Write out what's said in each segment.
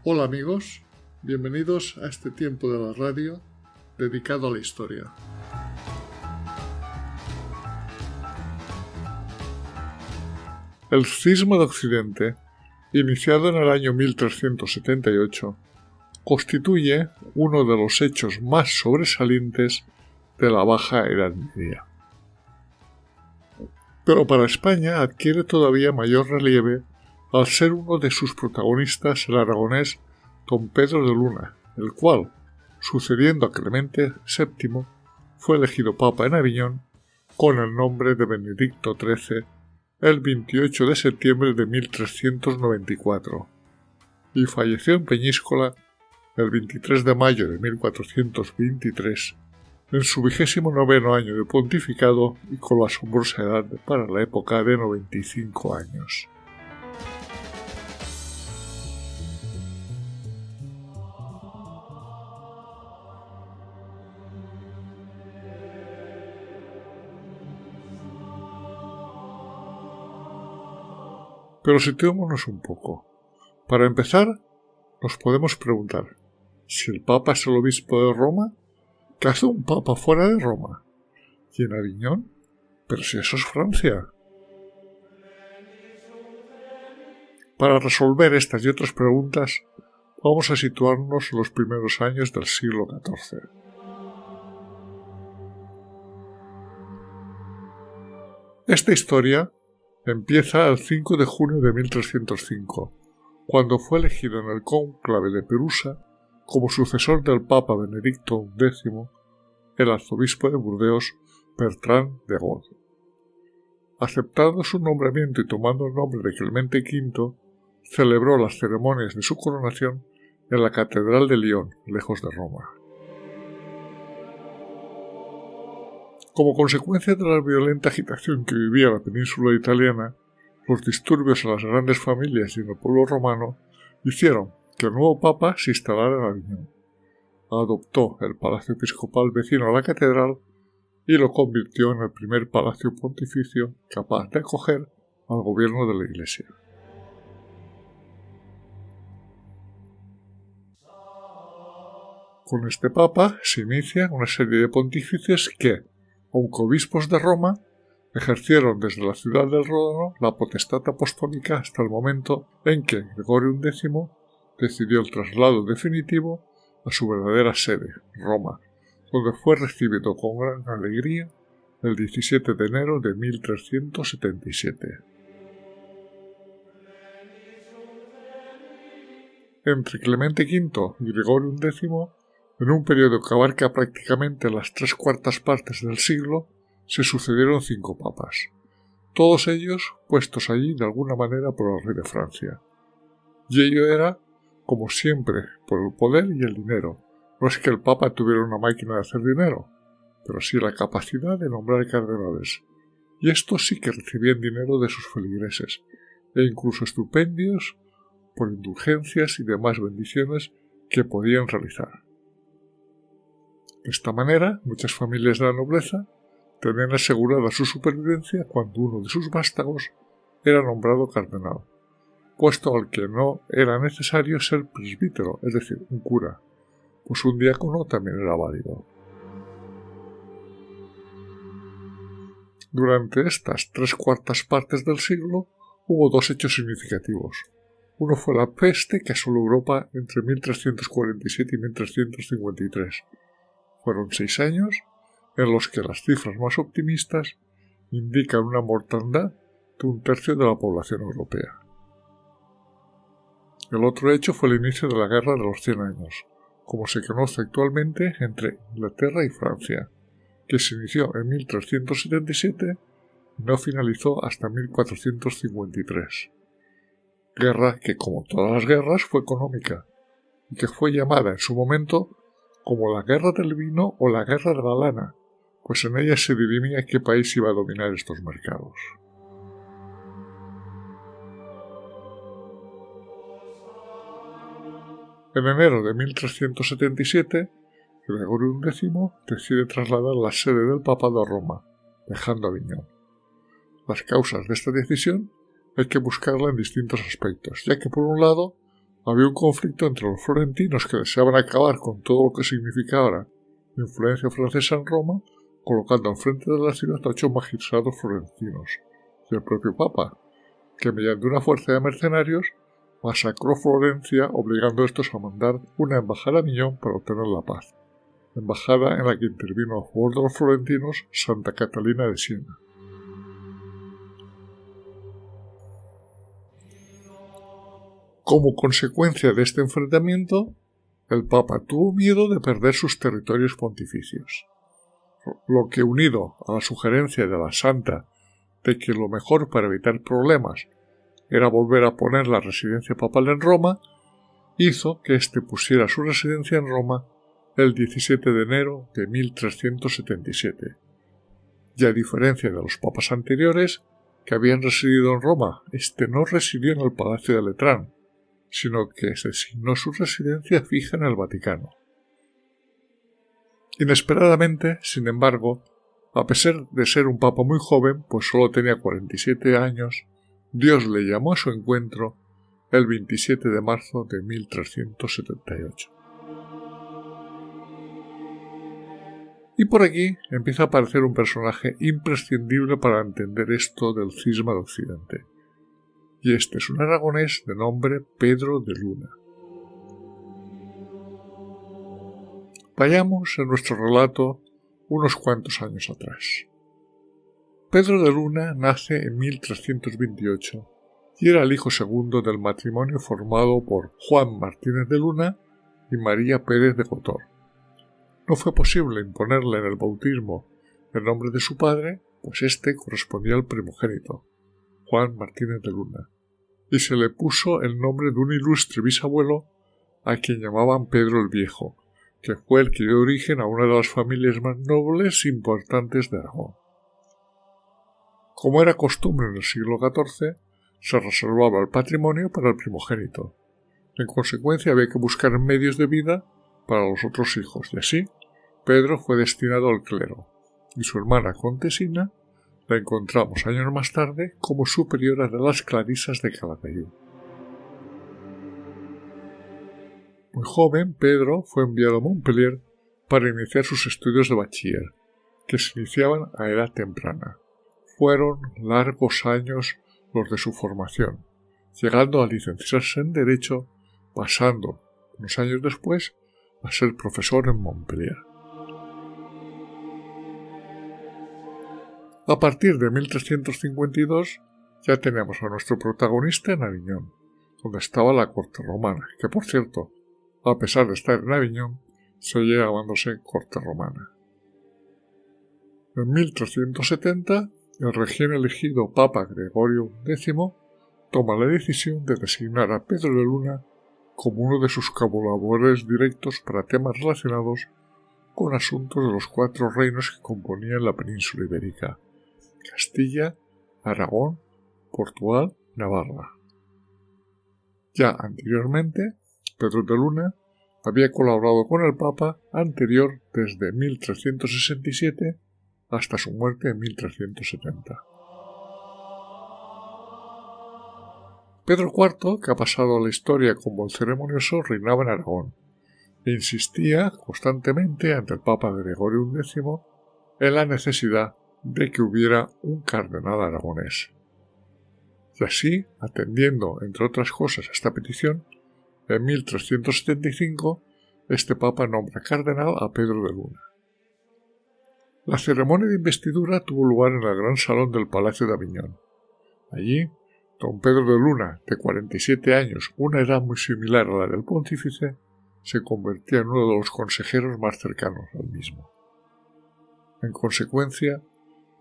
Hola amigos, bienvenidos a este tiempo de la radio dedicado a la historia. El cisma de Occidente, iniciado en el año 1378, constituye uno de los hechos más sobresalientes de la Baja Edad Media. Pero para España adquiere todavía mayor relieve al ser uno de sus protagonistas el aragonés don Pedro de Luna, el cual, sucediendo a Clemente VII, fue elegido papa en Aviñón con el nombre de Benedicto XIII el 28 de septiembre de 1394 y falleció en Peñíscola el 23 de mayo de 1423 en su 29º año de pontificado y con la asombrosa edad para la época de 95 años. Pero situémonos un poco. Para empezar, nos podemos preguntar, si el Papa es el obispo de Roma, ¿qué hace un Papa fuera de Roma? ¿Y en Aviñón? Pero si eso es Francia. Para resolver estas y otras preguntas, vamos a situarnos en los primeros años del siglo XIV. Esta historia empieza el 5 de junio de 1305, cuando fue elegido en el cónclave de Perusa como sucesor del Papa Benedicto X el arzobispo de Burdeos Bertrand de God. Aceptando su nombramiento y tomando el nombre de Clemente V, celebró las ceremonias de su coronación en la Catedral de Lyon, lejos de Roma. Como consecuencia de la violenta agitación que vivía la península italiana, los disturbios en las grandes familias y en el pueblo romano hicieron que el nuevo papa se instalara en Aviñón. Adoptó el palacio episcopal vecino a la catedral y lo convirtió en el primer palacio pontificio capaz de acoger al gobierno de la Iglesia. Con este papa se inicia una serie de pontífices que, aunque obispos de Roma, ejercieron desde la ciudad del Ródano la potestad apostólica hasta el momento en que Gregorio X decidió el traslado definitivo a su verdadera sede, Roma, donde fue recibido con gran alegría el 17 de enero de 1377. Entre Clemente V y Gregorio X, en un periodo que abarca prácticamente las 3/4 partes del siglo, se sucedieron 5 papas, todos ellos puestos allí de alguna manera por el rey de Francia. Y ello era, como siempre, por el poder y el dinero. No es que el papa tuviera una máquina de hacer dinero, pero sí la capacidad de nombrar cardenales, y estos sí que recibían dinero de sus feligreses, e incluso estipendios por indulgencias y demás bendiciones que podían realizar. De esta manera, muchas familias de la nobleza tenían asegurada su supervivencia cuando uno de sus vástagos era nombrado cardenal, puesto al que no era necesario ser presbítero, es decir, un cura, pues un diácono también era válido. Durante estas 3/4 partes del siglo hubo 2 hechos significativos. Uno fue la peste que asoló Europa entre 1347 y 1353. Fueron 6 años en los que las cifras más optimistas indican una mortandad de 1/3 de la población europea. El otro hecho fue el inicio de la Guerra de los 100 años, como se conoce actualmente entre Inglaterra y Francia, que se inició en 1377 y no finalizó hasta 1453. Guerra que, como todas las guerras, fue económica y que fue llamada en su momento como la Guerra del Vino o la Guerra de la Lana, pues en ella se dirimía qué país iba a dominar estos mercados. En enero de 1377, Gregorio X decide trasladar la sede del papado a Roma, dejando Aviñón. Las causas de esta decisión hay que buscarla en distintos aspectos, ya que por un lado había un conflicto entre los florentinos que deseaban acabar con todo lo que significaba influencia francesa en Roma, colocando al frente de la ciudad a 8 magistrados florentinos, y el propio Papa, que mediante una fuerza de mercenarios masacró Florencia, obligando a estos a mandar una embajada a Aviñón para obtener la paz, embajada en la que intervino a favor de los florentinos Santa Catalina de Siena. Como consecuencia de este enfrentamiento, el Papa tuvo miedo de perder sus territorios pontificios, lo que, unido a la sugerencia de la Santa de que lo mejor para evitar problemas era volver a poner la residencia papal en Roma, hizo que éste pusiera su residencia en Roma el 17 de enero de 1377. Y a diferencia de los papas anteriores, que habían residido en Roma, éste no residió en el Palacio de Letrán, sino que se designó su residencia fija en el Vaticano. Inesperadamente, sin embargo, a pesar de ser un papa muy joven, pues solo tenía 47 años, Dios le llamó a su encuentro el 27 de marzo de 1378. Y por aquí empieza a aparecer un personaje imprescindible para entender esto del cisma de Occidente. Y este es un aragonés de nombre Pedro de Luna. Vayamos en nuestro relato unos cuantos años atrás. Pedro de Luna nace en 1328 y era el hijo segundo del matrimonio formado por Juan Martínez de Luna y María Pérez de Cotor. No fue posible imponerle en el bautismo el nombre de su padre, pues éste correspondía al primogénito, Juan Martínez de Luna, y se le puso el nombre de un ilustre bisabuelo a quien llamaban Pedro el Viejo, que fue el que dio origen a una de las familias más nobles e importantes de Aragón. Como era costumbre en el siglo XIV, se reservaba el patrimonio para el primogénito. En consecuencia había que buscar medios de vida para los otros hijos, y así Pedro fue destinado al clero, y su hermana Contesina la encontramos años más tarde como superiora de las clarisas de Calatayud. Muy joven, Pedro fue enviado a Montpellier para iniciar sus estudios de bachiller, que se iniciaban a edad temprana. Fueron largos años los de su formación, llegando a licenciarse en Derecho, pasando, unos años después, a ser profesor en Montpellier. A partir de 1352 ya tenemos a nuestro protagonista en Aviñón, donde estaba la corte romana, que por cierto, a pesar de estar en Aviñón, seguía llamándose corte romana. En 1370, el recién elegido Papa Gregorio X toma la decisión de designar a Pedro de Luna como uno de sus colaboradores directos para temas relacionados con asuntos de los 4 reinos que componían la península ibérica: Castilla, Aragón, Portugal, Navarra. Ya anteriormente, Pedro de Luna había colaborado con el Papa anterior desde 1367 hasta su muerte en 1370. Pedro IV, que ha pasado a la historia como el ceremonioso, reinaba en Aragón e insistía constantemente ante el Papa Gregorio X en la necesidad de que hubiera un cardenal aragonés. Y así, atendiendo, entre otras cosas, a esta petición, en 1375 este Papa nombra cardenal a Pedro de Luna. La ceremonia de investidura tuvo lugar en el gran salón del Palacio de Aviñón. Allí, don Pedro de Luna, de 47 años, una edad muy similar a la del pontífice, se convertía en uno de los consejeros más cercanos al mismo. En consecuencia,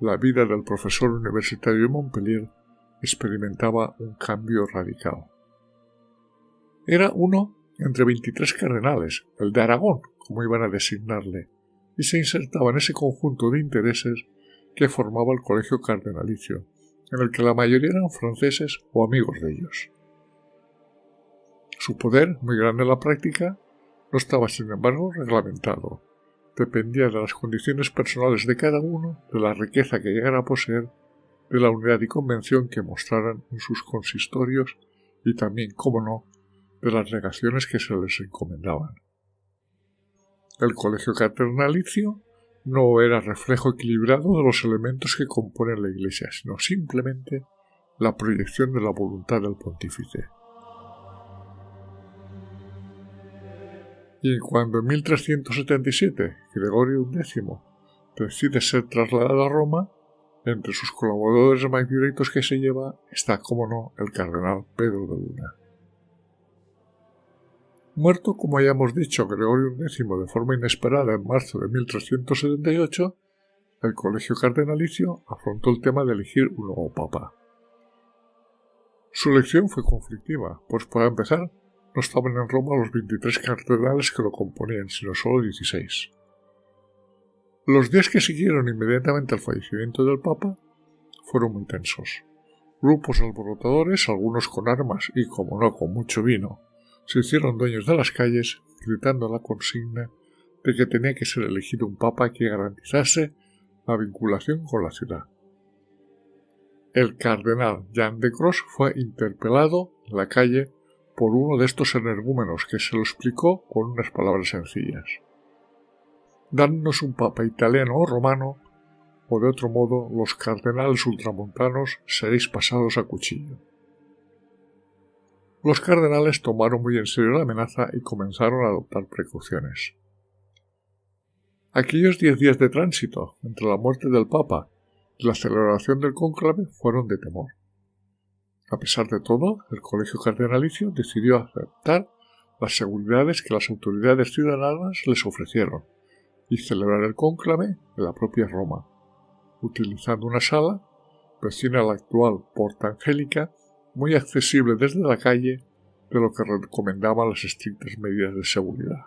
la vida del profesor universitario de Montpellier experimentaba un cambio radical. Era uno entre 23 cardenales, el de Aragón, como iban a designarle, y se insertaba en ese conjunto de intereses que formaba el colegio cardenalicio, en el que la mayoría eran franceses o amigos de ellos. Su poder, muy grande en la práctica, no estaba sin embargo reglamentado. Dependía de las condiciones personales de cada uno, de la riqueza que llegara a poseer, de la unidad y convención que mostraran en sus consistorios y también, cómo no, de las negaciones que se les encomendaban. El colegio cardenalicio no era reflejo equilibrado de los elementos que componen la Iglesia, sino simplemente la proyección de la voluntad del pontífice. Y cuando en 1377 Gregorio XI decide ser trasladado a Roma, entre sus colaboradores más directos que se lleva está, como no, el cardenal Pedro de Luna. Muerto, como ya hemos dicho, Gregorio X de forma inesperada en marzo de 1378, el colegio cardenalicio afrontó el tema de elegir un nuevo papa. Su elección fue conflictiva, pues para empezar, no estaban en Roma los 23 cardenales que lo componían, sino solo 16. Los días que siguieron inmediatamente al fallecimiento del Papa fueron muy tensos. Grupos alborotadores, algunos con armas y, como no, con mucho vino, se hicieron dueños de las calles, gritando la consigna de que tenía que ser elegido un Papa que garantizase la vinculación con la ciudad. El cardenal Jean de Cros fue interpelado en la calle por uno de estos energúmenos que se lo explicó con unas palabras sencillas. Dadnos un papa italiano o romano, o de otro modo los cardenales ultramontanos seréis pasados a cuchillo. Los cardenales tomaron muy en serio la amenaza y comenzaron a adoptar precauciones. Aquellos 10 días de tránsito entre la muerte del papa y la celebración del cónclave fueron de temor. A pesar de todo, el colegio cardenalicio decidió aceptar las seguridades que las autoridades ciudadanas les ofrecieron y celebrar el cónclave en la propia Roma, utilizando una sala vecina a la actual Porta Angélica, muy accesible desde la calle, de lo que recomendaban las estrictas medidas de seguridad.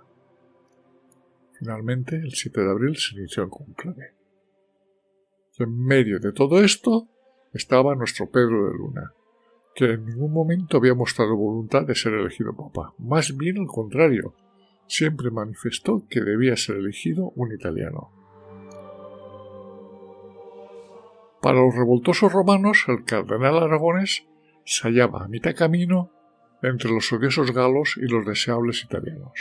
Finalmente, el 7 de abril se inició el cónclave. Y en medio de todo esto estaba nuestro Pedro de Luna, que en ningún momento había mostrado voluntad de ser elegido papa. Más bien al contrario, siempre manifestó que debía ser elegido un italiano. Para los revoltosos romanos, el cardenal aragonés se hallaba a mitad camino entre los odiosos galos y los deseables italianos.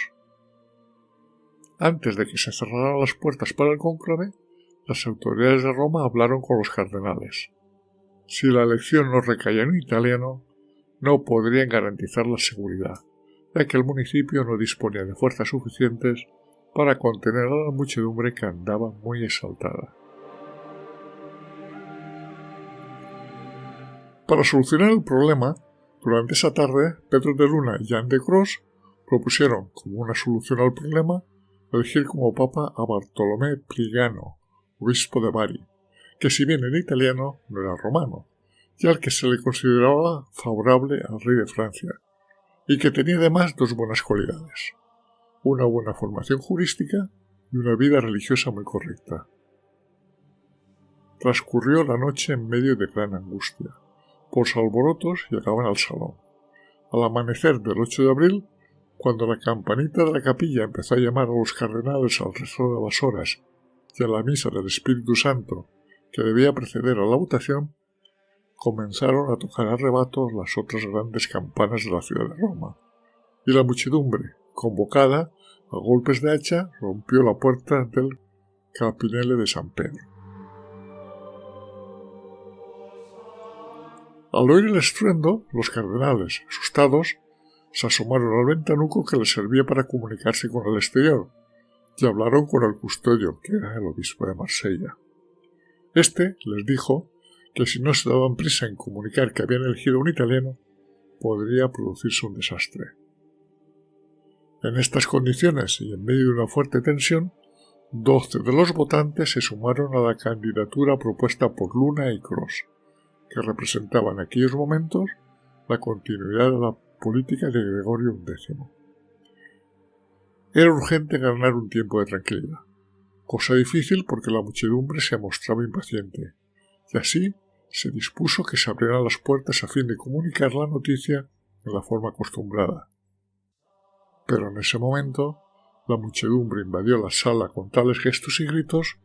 Antes de que se cerraran las puertas para el cónclave, las autoridades de Roma hablaron con los cardenales. Si la elección no recaía en un italiano, no podrían garantizar la seguridad, ya que el municipio no disponía de fuerzas suficientes para contener a la muchedumbre que andaba muy exaltada. Para solucionar el problema, durante esa tarde, Pedro de Luna y Jean de Cros propusieron, como una solución al problema, elegir como papa a Bartolomé Prigano, obispo de Bari, que si bien era italiano, no era romano, y al que se le consideraba favorable al rey de Francia, y que tenía además dos buenas cualidades: una buena formación jurística y una vida religiosa muy correcta. Transcurrió la noche en medio de gran angustia. Por los alborotos llegaban al salón. Al amanecer del 8 de abril, cuando la campanita de la capilla empezó a llamar a los cardenales al rezo de las horas y a la misa del Espíritu Santo que debía preceder a la votación, comenzaron a tocar a rebatos las otras grandes campanas de la ciudad de Roma, y la muchedumbre, convocada a golpes de hacha, rompió la puerta del Campanile de San Pedro. Al oír el estruendo, los cardenales, asustados, se asomaron al ventanuco que les servía para comunicarse con el exterior, y hablaron con el custodio, que era el obispo de Marsella. Este les dijo que si no se daban prisa en comunicar que habían elegido un italiano, podría producirse un desastre. En estas condiciones y en medio de una fuerte tensión, 12 de los votantes se sumaron a la candidatura propuesta por Luna y Cros, que representaba en aquellos momentos la continuidad de la política de Gregorio X. Era urgente ganar un tiempo de tranquilidad, cosa difícil porque la muchedumbre se mostraba impaciente, y así se dispuso que se abrieran las puertas a fin de comunicar la noticia de la forma acostumbrada. Pero en ese momento la muchedumbre invadió la sala con tales gestos y gritos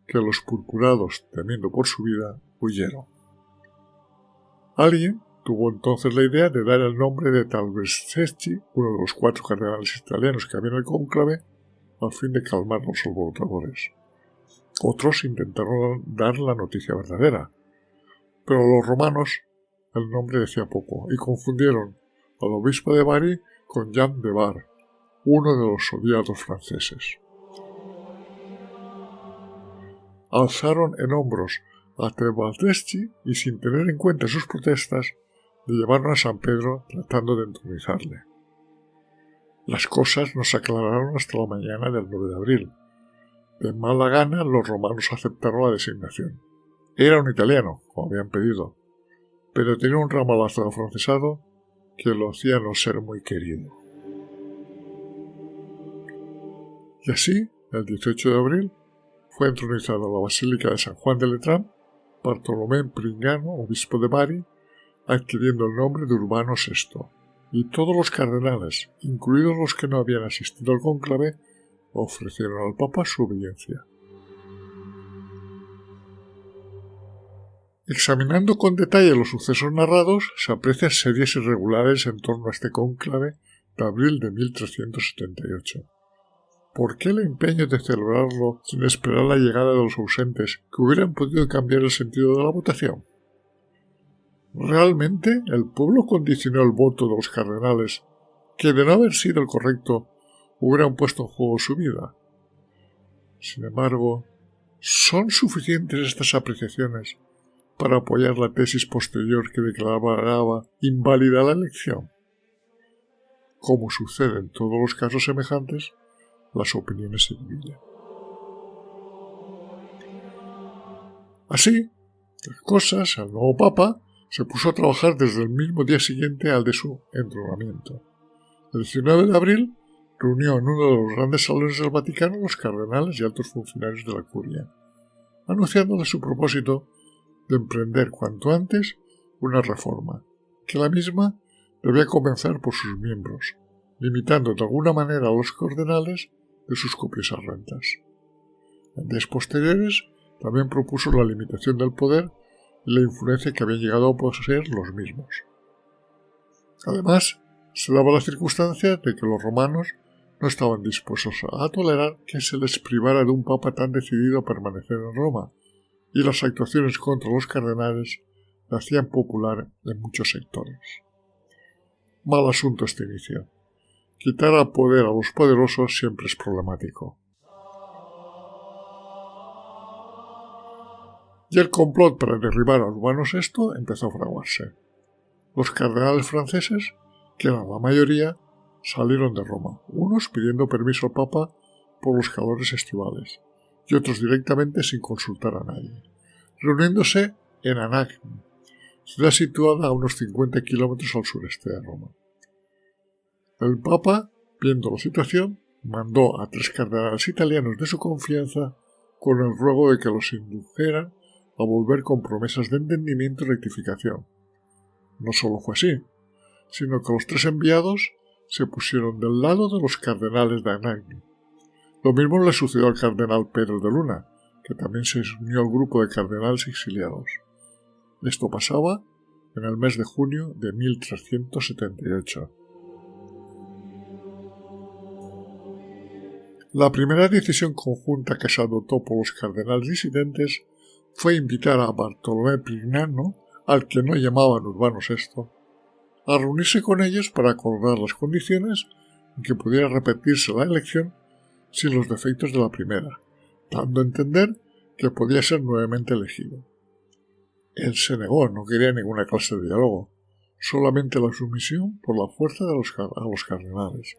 que los purpurados, temiendo por su vida, huyeron. Alguien tuvo entonces la idea de dar el nombre de Talbesecchi, uno de los 4 cardenales italianos que había en el cónclave, al fin de calmar los alborotadores. Otros intentaron dar la noticia verdadera, pero los romanos el nombre decía poco y confundieron al obispo de Bari con Jean de Bar, uno de los odiados franceses. Alzaron en hombros a Talbesecchi y, sin tener en cuenta sus protestas, le llevaron a San Pedro tratando de entronizarle. Las cosas no se aclararon hasta la mañana del 9 de abril. De mala gana los romanos aceptaron la designación. Era un italiano, como habían pedido, pero tenía un ramalazo de afrancesado que lo hacía no ser muy querido. Y así, el 18 de abril, fue entronizado en la Basílica de San Juan de Letrán Bartolomé Pringano, obispo de Bari, adquiriendo el nombre de Urbano VI, y todos los cardenales, incluidos los que no habían asistido al cónclave, ofrecieron al Papa su obediencia. Examinando con detalle los sucesos narrados, se aprecian series irregulares en torno a este cónclave de abril de 1378. ¿Por qué el empeño de celebrarlo sin esperar la llegada de los ausentes que hubieran podido cambiar el sentido de la votación? ¿Realmente el pueblo condicionó el voto de los cardenales que, de no haber sido el correcto, hubieran puesto en juego su vida? Sin embargo, ¿son suficientes estas apreciaciones para apoyar la tesis posterior que declaraba inválida la elección? Como sucede en todos los casos semejantes, las opiniones se dividen. Así, las cosas, el nuevo Papa se puso a trabajar desde el mismo día siguiente al de su entronamiento. El 19 de abril reunió en uno de los grandes salones del Vaticano a los cardenales y altos funcionarios de la curia, anunciándoles su propósito de emprender cuanto antes una reforma, que la misma debía comenzar por sus miembros, limitando de alguna manera a los cardenales de sus copiosas rentas. En días posteriores también propuso la limitación del poder y la influencia que habían llegado a poseer los mismos. Además, se daba la circunstancia de que los romanos no estaban dispuestos a tolerar que se les privara de un papa tan decidido a permanecer en Roma, y las actuaciones contra los cardenales la hacían popular en muchos sectores. Mal asunto este inicio. Quitar al poder a los poderosos siempre es problemático. Y el complot para derribar a Urbano VI empezó a fraguarse. Los cardenales franceses, que eran la mayoría, salieron de Roma, unos pidiendo permiso al Papa por los calores estivales, y otros directamente sin consultar a nadie, reuniéndose en Anagni, ciudad situada a unos 50 kilómetros al sureste de Roma. El Papa, viendo la situación, mandó a 3 cardenales italianos de su confianza con el ruego de que los indujeran a volver con promesas de entendimiento y rectificación. No solo fue así, sino que los 3 enviados se pusieron del lado de los cardenales de Anagni. Lo mismo le sucedió al cardenal Pedro de Luna, que también se unió al grupo de cardenales exiliados. Esto pasaba en el mes de junio de 1378. La primera decisión conjunta que se adoptó por los cardenales disidentes fue invitar a Bartolomé Pringano, al que no llamaban Urbano VI, a reunirse con ellos para acordar las condiciones en que pudiera repetirse la elección sin los defectos de la primera, dando a entender que podía ser nuevamente elegido. Él se negó, no quería ninguna clase de diálogo, solamente la sumisión por la fuerza a los cardenales.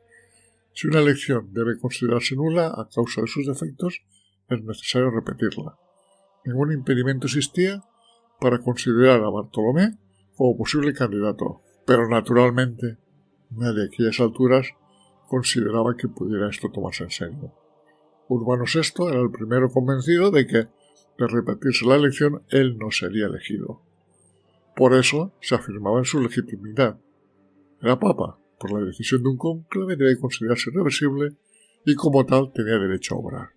Si una elección debe considerarse nula a causa de sus defectos, es necesario repetirla. Ningún impedimento existía para considerar a Bartolomé como posible candidato, pero naturalmente nadie a aquellas alturas consideraba que pudiera esto tomarse en serio. Urbano VI era el primero convencido de que, de repetirse la elección, él no sería elegido. Por eso se afirmaba en su legitimidad. Era papa, por la decisión de un cónclave debe considerarse irreversible y como tal tenía derecho a obrar.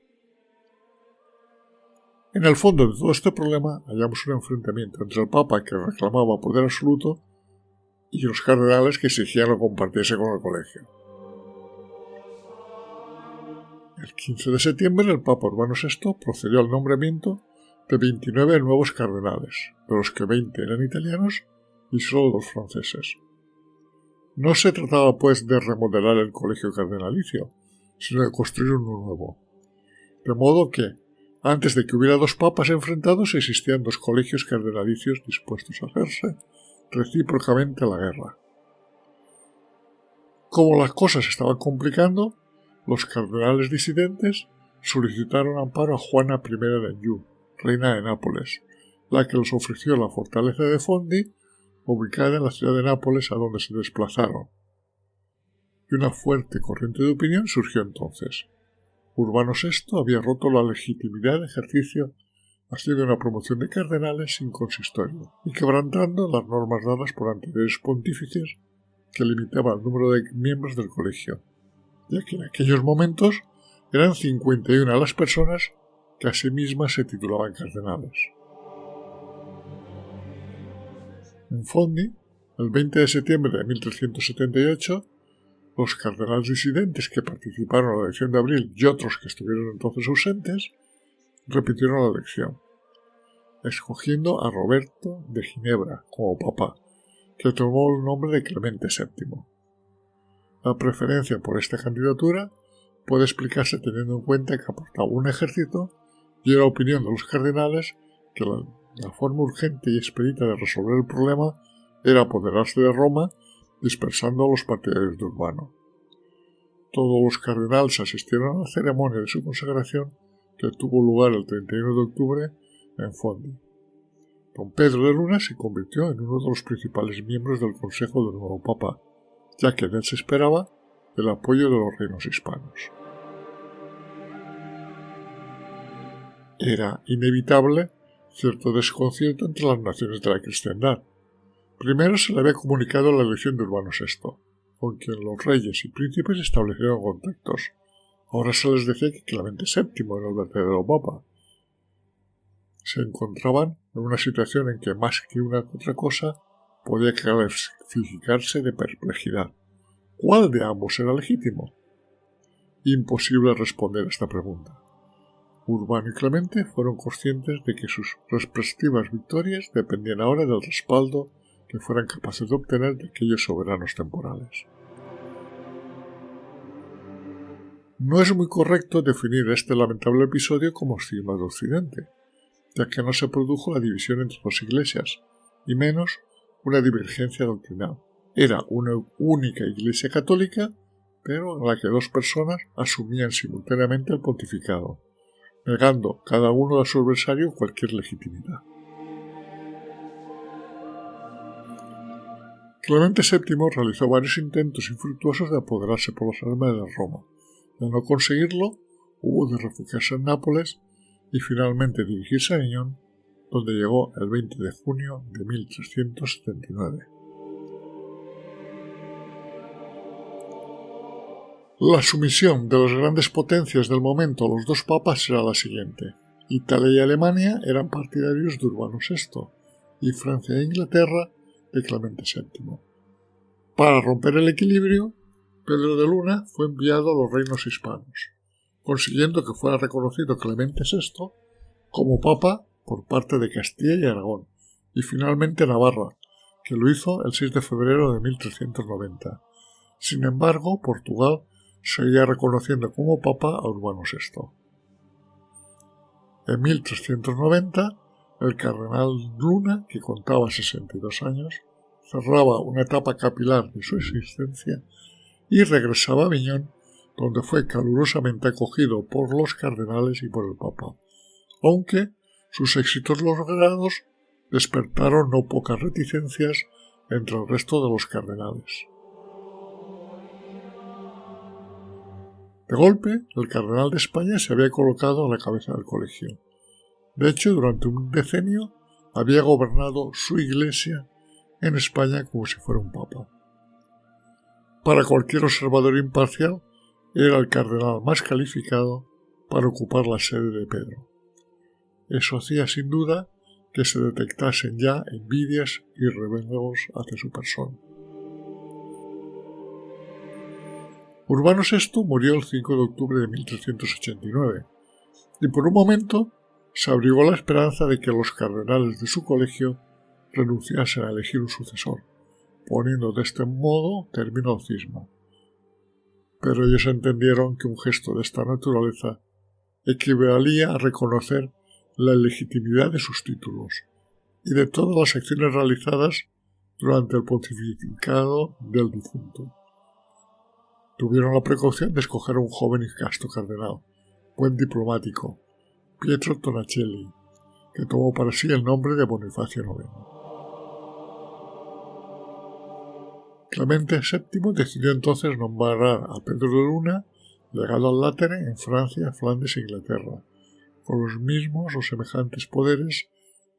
En el fondo de todo este problema hallamos un enfrentamiento entre el papa que reclamaba poder absoluto y los cardenales que exigían lo compartiese con el colegio. El 15 de septiembre el Papa Urbano VI procedió al nombramiento de 29 nuevos cardenales, de los que 20 eran italianos y solo 2 franceses. No se trataba, pues, de remodelar el colegio cardenalicio, sino de construir uno nuevo. De modo que, antes de que hubiera 2 papas enfrentados, existían 2 colegios cardenalicios dispuestos a hacerse recíprocamente la guerra. Como las cosas se estaban complicando, los cardenales disidentes solicitaron amparo a Juana I de Anjou, reina de Nápoles, la que les ofreció la fortaleza de Fondi, ubicada en la ciudad de Nápoles, a donde se desplazaron. Y una fuerte corriente de opinión surgió entonces. Urbano VI había roto la legitimidad de ejercicio haciendo una promoción de cardenales sin consistorio y quebrantando las normas dadas por anteriores pontífices que limitaban el número de miembros del colegio, ya que en aquellos momentos eran 51 las personas que a sí mismas se titulaban cardenales. En Fondi, el 20 de septiembre de 1378, los cardenales disidentes que participaron en la elección de abril y otros que estuvieron entonces ausentes, repitieron la elección, escogiendo a Roberto de Ginebra como papa, que tomó el nombre de Clemente VII. La preferencia por esta candidatura puede explicarse teniendo en cuenta que aportaba un ejército y era opinión de los cardenales que la forma urgente y expedita de resolver el problema era apoderarse de Roma dispersando a los partidarios de Urbano. Todos los cardenales asistieron a la ceremonia de su consagración que tuvo lugar el 31 de octubre en Fondi. Don Pedro de Luna se convirtió en uno de los principales miembros del Consejo del nuevo Papa, ya que de él se esperaba el apoyo de los reinos hispanos. Era inevitable cierto desconcierto entre las naciones de la cristiandad. Primero se le había comunicado la elección de Urbano VI, con quien los reyes y príncipes establecieron contactos. Ahora se les decía que Clemente VII era el verdadero papa. Se encontraban en una situación en que más que una otra cosa podía calificarse de perplejidad. ¿Cuál de ambos era legítimo? Imposible responder a esta pregunta. Urbano y Clemente fueron conscientes de que sus respectivas victorias dependían ahora del respaldo que fueran capaces de obtener de aquellos soberanos temporales. No es muy correcto definir este lamentable episodio como cisma de Occidente, ya que no se produjo la división entre dos iglesias, y menos una divergencia doctrinal. Era una única iglesia católica, pero en la que 2 personas asumían simultáneamente el pontificado, negando cada uno a su adversario cualquier legitimidad. Clemente VII realizó varios intentos infructuosos de apoderarse por las armas de Roma. De no conseguirlo, hubo de refugiarse en Nápoles y finalmente dirigirse a Aviñón, donde llegó el 20 de junio de 1379. La sumisión de las grandes potencias del momento a los 2 papas era la siguiente. Italia y Alemania eran partidarios de Urbano VI y Francia e Inglaterra de Clemente VII. Para romper el equilibrio, Pedro de Luna fue enviado a los reinos hispanos, consiguiendo que fuera reconocido Clemente VI como papa por parte de Castilla y Aragón, y finalmente Navarra, que lo hizo el 6 de febrero de 1390. Sin embargo, Portugal seguía reconociendo como papa a Urbano VI. En 1390, el cardenal Luna, que contaba 62 años, cerraba una etapa capilar de su existencia y regresaba a Aviñón, donde fue calurosamente acogido por los cardenales y por el Papa, aunque sus éxitos logrados despertaron no pocas reticencias entre el resto de los cardenales. De golpe, el cardenal de España se había colocado a la cabeza del colegio. De hecho, durante un decenio había gobernado su iglesia en España como si fuera un papa. Para cualquier observador imparcial, era el cardenal más calificado para ocupar la sede de Pedro. Eso hacía sin duda que se detectasen ya envidias y revelos hacia su persona. Urbano VI murió el 5 de octubre de 1389, y por un momento se abrigó la esperanza de que los cardenales de su colegio renunciasen a elegir un sucesor, poniendo de este modo término al cisma. Pero ellos entendieron que un gesto de esta naturaleza equivalía a reconocer la legitimidad de sus títulos y de todas las acciones realizadas durante el pontificado del difunto. Tuvieron la precaución de escoger a un joven y casto cardenal, buen diplomático, Pietro Tonaccelli, que tomó para sí el nombre de Bonifacio IX. Clemente VII decidió entonces nombrar a Pedro de Luna legado al Latere en Francia, Flandes e Inglaterra, con los mismos o semejantes poderes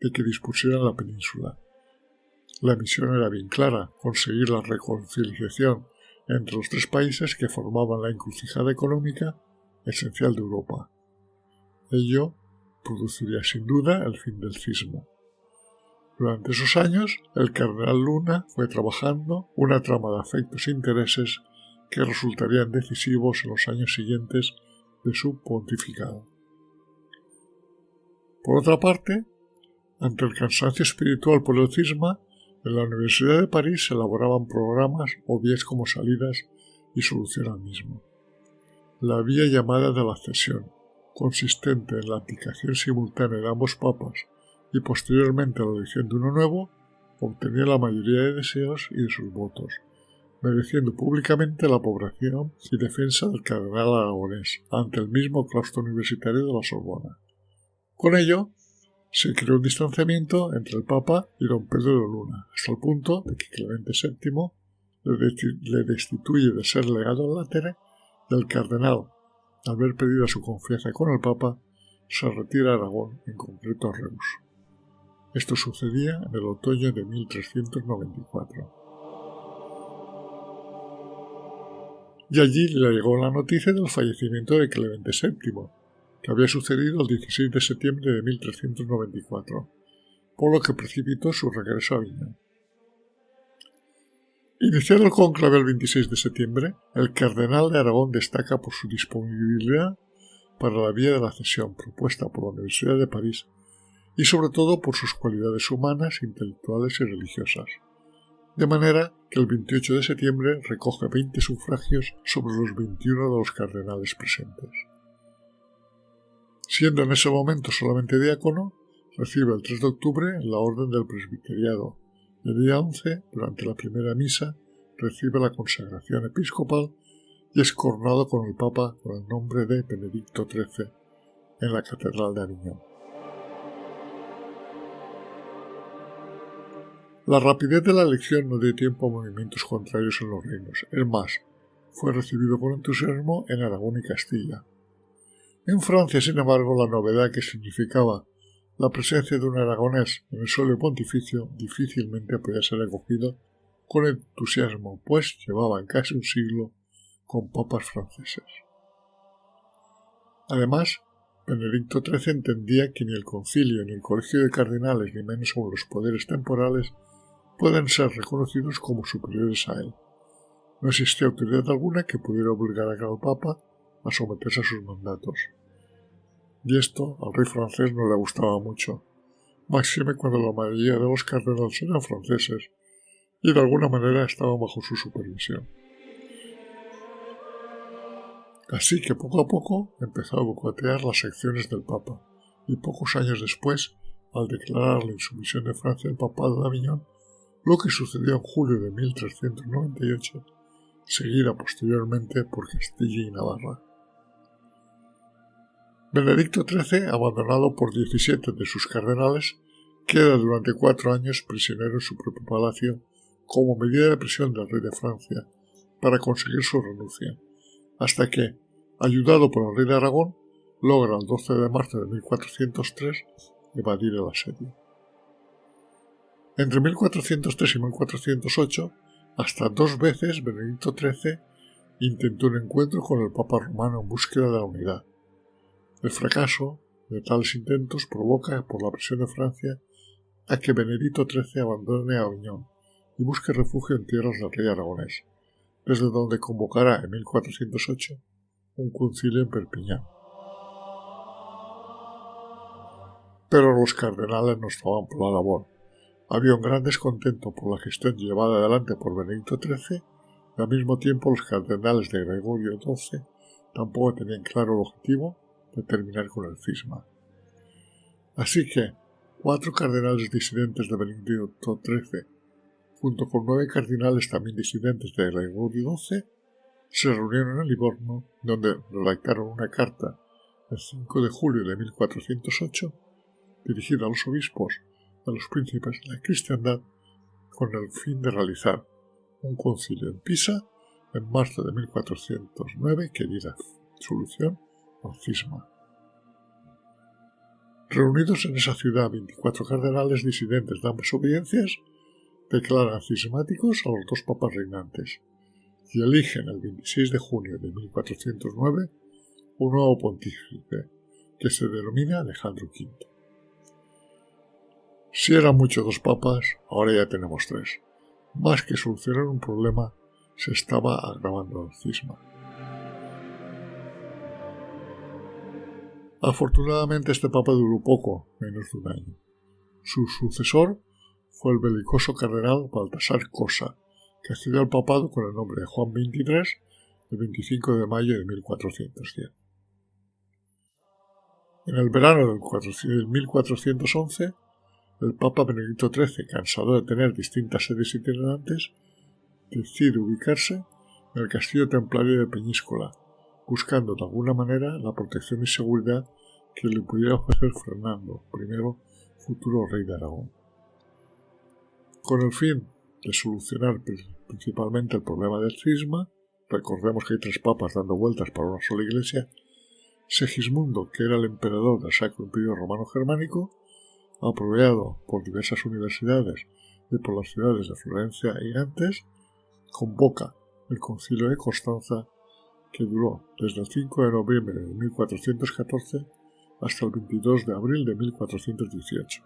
de que dispusiera en la península. La misión era bien clara: conseguir la reconciliación entre los tres países que formaban la encrucijada económica esencial de Europa. Ello produciría sin duda el fin del cisma. Durante esos años, el cardenal Luna fue trabajando una trama de afectos e intereses que resultarían decisivos en los años siguientes de su pontificado. Por otra parte, ante el cansancio espiritual por el cisma, en la Universidad de París se elaboraban programas o vías como salidas y solución al mismo. La vía llamada de la cesión, consistente en la abdicación simultánea de ambos papas y posteriormente la elección de uno nuevo, obtenía la mayoría de deseos y de sus votos, mereciendo públicamente la aprobación y defensa del cardenal aragonés ante el mismo claustro universitario de la Sorbona. Con ello, se creó un distanciamiento entre el Papa y don Pedro de Luna, hasta el punto de que Clemente VII le destituye de ser legado al Latere y el cardenal, al ver perdida su confianza con el Papa, se retira a Aragón, en concreto a Reus. Esto sucedía en el otoño de 1394. Y allí le llegó la noticia del fallecimiento de Clemente VII, que había sucedido el 16 de septiembre de 1394, por lo que precipitó su regreso a Aviñón. Iniciado el cónclave el 26 de septiembre, el cardenal de Aragón destaca por su disponibilidad para la vía de la cesión propuesta por la Universidad de París y sobre todo por sus cualidades humanas, intelectuales y religiosas. De manera que el 28 de septiembre recoge 20 sufragios sobre los 21 de los cardenales presentes. Siendo en ese momento solamente diácono, recibe el 3 de octubre la orden del presbiteriado y el día 11, durante la primera misa, recibe la consagración episcopal y es coronado con el Papa con el nombre de Benedicto XIII en la Catedral de Aviñón. La rapidez de la elección no dio tiempo a movimientos contrarios en los reinos. Es más, fue recibido con entusiasmo en Aragón y Castilla. En Francia, sin embargo, la novedad que significaba la presencia de un aragonés en el suelo pontificio difícilmente podía ser acogido con entusiasmo, pues llevaban casi un siglo con papas franceses. Además, Benedicto XIII entendía que ni el concilio, ni el colegio de cardenales, ni menos aún los poderes temporales, pueden ser reconocidos como superiores a él. No existía autoridad alguna que pudiera obligar al Papa a someterse a sus mandatos. Y esto al rey francés no le gustaba mucho, máxime cuando la mayoría de los cardenales eran franceses y de alguna manera estaban bajo su supervisión. Así que poco a poco empezó a boicotear las acciones del Papa, y pocos años después, al declarar la insumisión de Francia al Papado de Aviñón, lo que sucedió en julio de 1398, seguida posteriormente por Castilla y Navarra. Benedicto XIII, abandonado por 17 de sus cardenales, queda durante 4 años prisionero en su propio palacio como medida de presión del rey de Francia para conseguir su renuncia, hasta que, ayudado por el rey de Aragón, logra el 12 de marzo de 1403 evadir el asedio. Entre 1403 y 1408, hasta 2 veces Benedicto XIII intentó un encuentro con el Papa romano en búsqueda de la unidad. El fracaso de tales intentos provoca, por la presión de Francia, a que Benedicto XIII abandone Aviñón y busque refugio en tierras del rey aragonés, desde donde convocará en 1408 un concilio en Perpiñán. Pero los cardenales no estaban por la labor. Había un gran descontento por la gestión llevada adelante por Benedicto XIII y al mismo tiempo los cardenales de Gregorio XII tampoco tenían claro el objetivo de terminar con el cisma. Así que 4 cardenales disidentes de Benedicto XIII, junto con 9 cardenales también disidentes de Gregorio XII, se reunieron en Livorno, donde redactaron una carta el 5 de julio de 1408 dirigida a los obispos y a los príncipes de la cristiandad con el fin de realizar un concilio en Pisa en marzo de 1409 que diera solución al cisma. Reunidos en esa ciudad 24 cardenales disidentes de ambas obediencias, declaran cismáticos a los 2 papas reinantes y eligen el 26 de junio de 1409 un nuevo pontífice que se denomina Alejandro V. Si eran mucho 2 papas, ahora ya tenemos 3. Más que solucionar un problema, se estaba agravando el cisma. Afortunadamente este papa duró poco, menos de un año. Su sucesor fue el belicoso cardenal Baltasar Cosa, que accedió al papado con el nombre de Juan XXIII el 25 de mayo de 1410. En el verano del 1411, el Papa Benedicto XIII, cansado de tener distintas sedes itinerantes, decide ubicarse en el castillo templario de Peñíscola, buscando de alguna manera la protección y seguridad que le pudiera ofrecer Fernando I, futuro rey de Aragón. Con el fin de solucionar principalmente el problema del cisma, recordemos que hay 3 papas dando vueltas para una sola iglesia, Segismundo, que era el emperador del Sacro Imperio Romano Germánico, apoyado por diversas universidades y por las ciudades de Florencia y Nantes, convoca el Concilio de Constanza, que duró desde el 5 de noviembre de 1414 hasta el 22 de abril de 1418.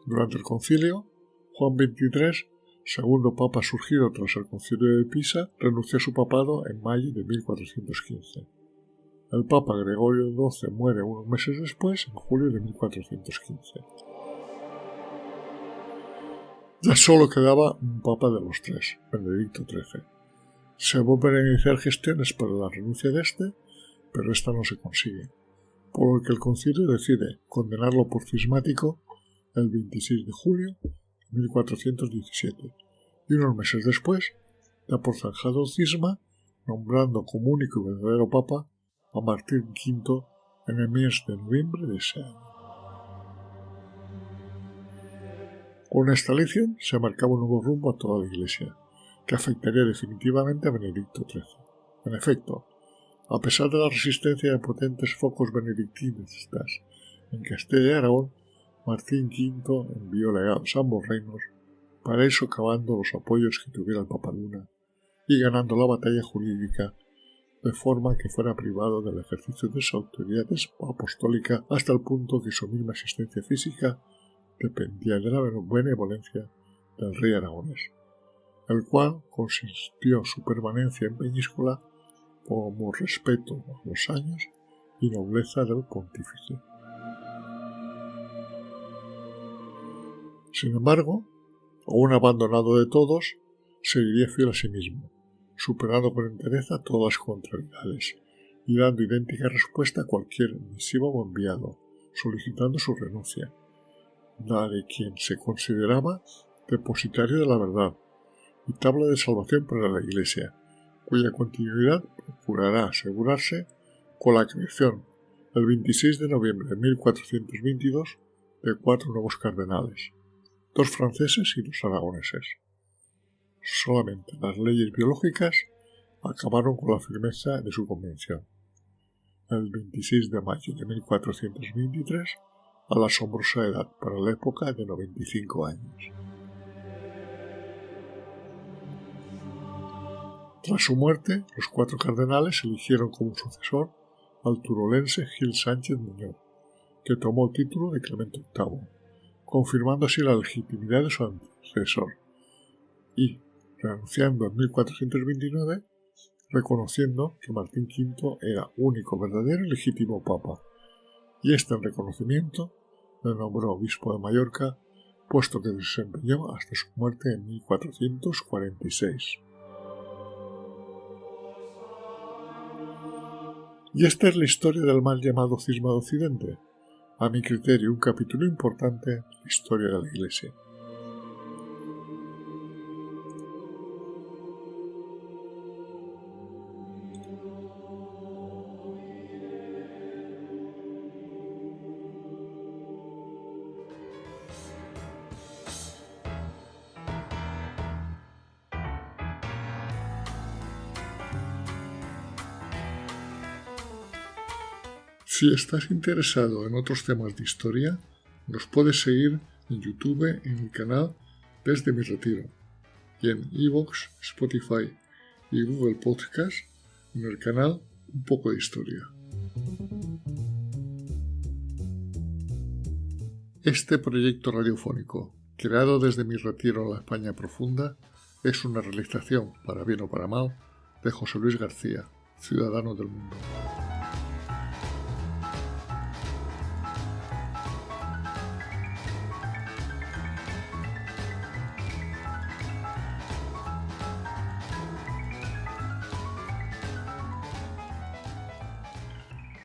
Durante el concilio, Juan XXIII, segundo papa surgido tras el concilio de Pisa, renunció a su papado en mayo de 1415. El papa Gregorio XII muere unos meses después, en julio de 1415. Ya solo quedaba un papa de los 3, Benedicto XIII. Se vuelven a iniciar gestiones para la renuncia de este, pero esta no se consigue, por lo que el concilio decide condenarlo por cismático el 26 de julio de 1417, y unos meses después da por zanjado el cisma, nombrando como único y verdadero papa a Martín V en el mes de noviembre de ese año. Con esta elección se marcaba un nuevo rumbo a toda la Iglesia, que afectaría definitivamente a Benedicto XIII. En efecto, a pesar de la resistencia de potentes focos benedictinistas en Castilla y Aragón, Martín V envió legados a ambos reinos para ir socavando los apoyos que tuviera el Papa Luna y ganando la batalla jurídica de forma que fuera privado del ejercicio de su autoridad apostólica hasta el punto que su misma existencia física dependía de la benevolencia del rey aragonés, el cual consistió su permanencia en Peñíscola como respeto a los años y nobleza del pontífice. Sin embargo, aún abandonado de todos, seguiría fiel a sí mismo, superando con entereza todas las contrariedades y dando idéntica respuesta a cualquier misiva o enviado, solicitando su renuncia, la de quien se consideraba depositario de la verdad y tabla de salvación para la Iglesia, cuya continuidad procurará asegurarse con la creación, el 26 de noviembre de 1422, de 4 nuevos cardenales, 2 franceses y 2 aragoneses. Solamente las leyes biológicas acabaron con la firmeza de su convención. El 26 de mayo de 1423, a la asombrosa edad para la época de 95 años. Tras su muerte, los 4 cardenales eligieron como sucesor al turolense Gil Sánchez Muñoz, que tomó el título de Clemente VIII, confirmando así la legitimidad de su antecesor, y, renunciando en 1429, reconociendo que Martín V era único, verdadero y legítimo papa, y este en reconocimiento le nombró obispo de Mallorca, puesto que desempeñó hasta su muerte en 1446. Y esta es la historia del mal llamado Cisma de Occidente, a mi criterio un capítulo importante de la historia de la Iglesia. Si estás interesado en otros temas de historia, nos puedes seguir en YouTube en el canal Desde mi Retiro y en iVoox, Spotify y Google Podcast en el canal Un poco de Historia. Este proyecto radiofónico, creado desde mi retiro en la España profunda, es una realización, para bien o para mal, de José Luis García, ciudadano del mundo.